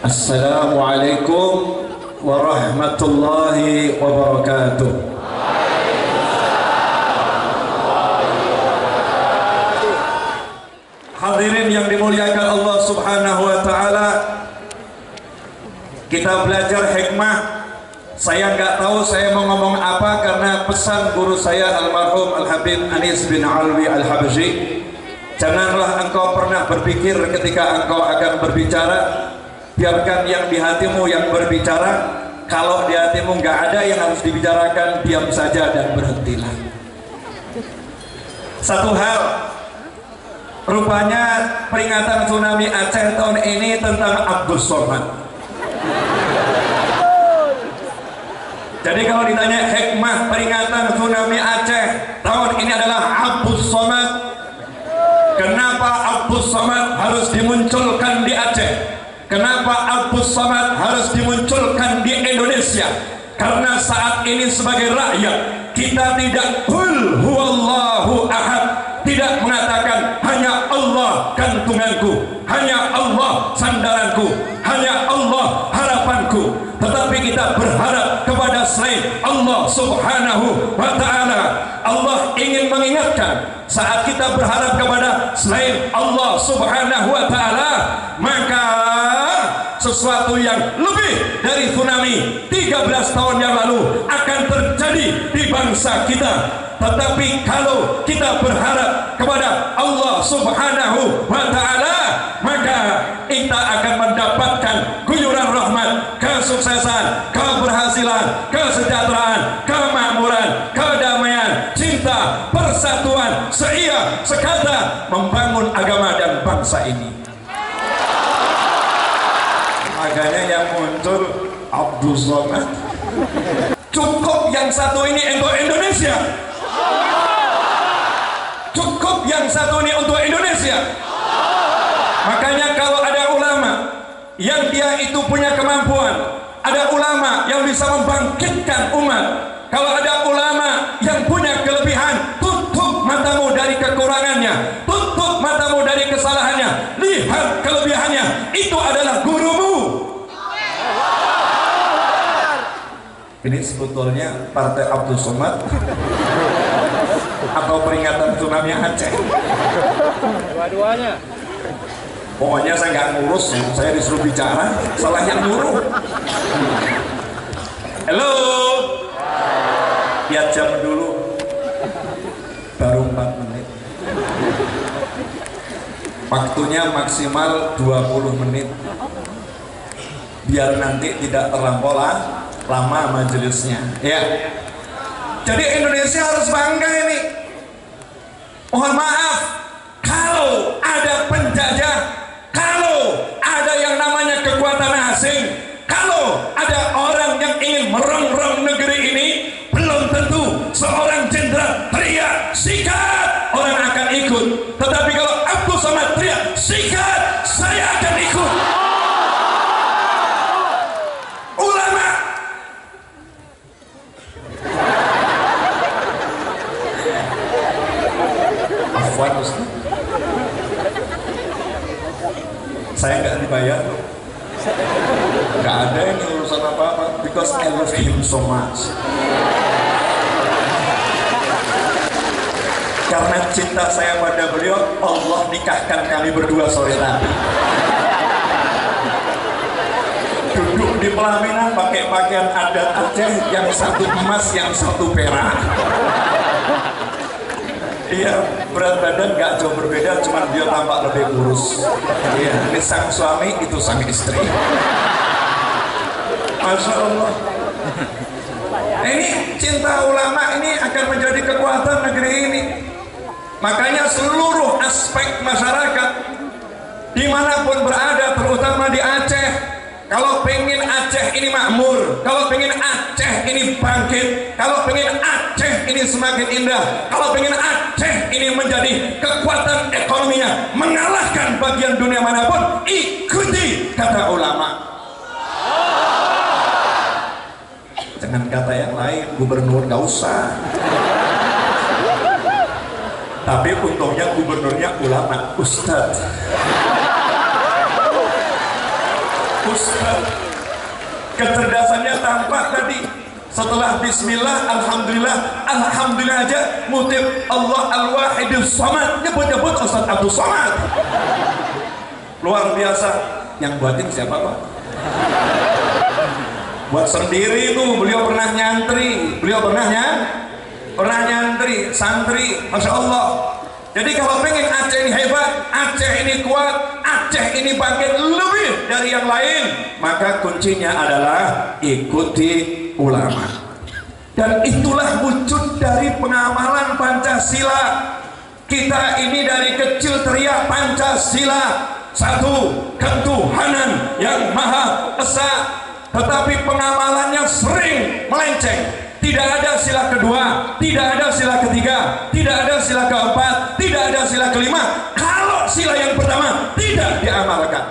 Assalamualaikum warahmatullahi wabarakatuh. Hadirin yang dimuliakan Allah Subhanahu wa taala, kita belajar hikmah. Saya nggak tahu saya mau ngomong apa karena pesan guru saya almarhum Al-Habib Anis bin Alwi Al-Habsyi, janganlah engkau pernah berpikir ketika engkau akan berbicara, biarkan yang di hatimu yang berbicara. Kalau di hatimu nggak ada yang harus dibicarakan, diam saja dan berhentilah. Satu hal, rupanya peringatan tsunami Aceh tahun ini tentang Abdus Somad. Jadi kalau ditanya hikmah peringatan tsunami Aceh tahun ini adalah Abdus Somad. Kenapa Abdus Somad harus dimunculkan di Aceh? Kenapa Abdus Somad harus dimunculkan di Indonesia? Karena saat ini sebagai rakyat kita tidak qul huwallahu ahad, tidak mengatakan hanya Allah gantunganku, hanya Allah sandaranku, hanya Allah harapanku, tetapi kita berharap kepada selain Allah Subhanahu wa ta'ala. Allah ingin mengingatkan, saat kita berharap kepada selain Allah Subhanahu wa ta'ala, maka sesuatu yang lebih dari tsunami 13 tahun yang lalu akan terjadi di bangsa kita. Tetapi kalau kita berharap kepada Allah Subhanahu wa ta'ala, maka kita akan mendapatkan guyuran rahmat, kesuksesan, keberhasilan, kesejahteraan, kemakmuran, kedamaian, cinta, persatuan, seia, sekata membangun agama dan bangsa ini. Makanya yang muncul Abdus Somad. Cukup yang satu ini untuk Indonesia. Cukup yang satu ini untuk Indonesia. Makanya kalau ada ulama yang dia itu punya kemampuan, ada ulama yang bisa membangkitkan umat, kalau ada ulama yang punya kelebihan, tutup matamu dari kekurangannya, tutup matamu dari kesalahannya, lihat kelebihannya. Itu adalah gurumu. Ini sebetulnya partai Abdus Somad atau peringatan tsunami Aceh? Dua-duanya. Pokoknya saya nggak ngurus, saya disuruh bicara, salah yang nyuruh. Halo, lihat jam dulu, baru 4 menit. Waktunya maksimal 20 menit, biar nanti tidak terlampau lama majelisnya, ya. Jadi Indonesia harus bangga ini. Mohon maaf kalau ada penjajah, kalau ada yang namanya kekuatan asing, kalau ada orang yang ingin merongrong negeri ini, belum tentu seorang jenderal teriak sikat orang akan ikut. Tetapi kalau Abdus Somad teriak sikat, saya akan ikut. Saya nggak dibayar, nggak ada yang urusan apa-apa, because I love him so much. Karena cinta saya pada beliau, Allah nikahkan kami berdua sore tadi. Duduk di pelaminan pakai pakaian adat Aceh, yang satu emas, yang satu perak. Iya, berat badan nggak jauh berbeda, cuman dia tampak lebih kurus. Iya, ini sang suami, itu sang istri. Masya Allah. Ini cinta ulama ini akan menjadi kekuatan negeri ini. Makanya seluruh aspek masyarakat dimanapun berada, terutama di Aceh, kalau pengen Aceh ini makmur, kalau pengen Aceh ini bangkit, kalau pengen Aceh ini semakin indah, kalau pengen Aceh ini menjadi kekuatan ekonominya mengalahkan bagian dunia manapun, ikuti kata ulama. Jangan kata yang lain, gubernur gak usah. Tapi untungnya gubernurnya ulama, ustadz. Ustaz, kecerdasannya tampak tadi. Setelah bismillah, alhamdulillah, alhamdulillah aja mutip Allah al-wahidus samad, nyebut-nyebut Ustaz Abdul Somad. Luar biasa. Yang buatin siapa Pak? Buat sendiri tuh. Beliau pernah nyantri, beliau pernah nyantri, santri, Masya Allah. Jadi kalau pengen Aceh ini hebat, Aceh ini kuat, Aceh ini bangkit lebih dari yang lain, maka kuncinya adalah ikuti ulama. Dan itulah wujud dari pengamalan Pancasila. Kita ini dari kecil teriak Pancasila, satu ketuhanan yang Maha Esa, tetapi pengamalannya sering melenceng. Tidak ada sila kedua, tidak ada sila ketiga, tidak ada sila keempat, tidak ada sila kelima. Kalau sila yang pertama tidak diamalkan,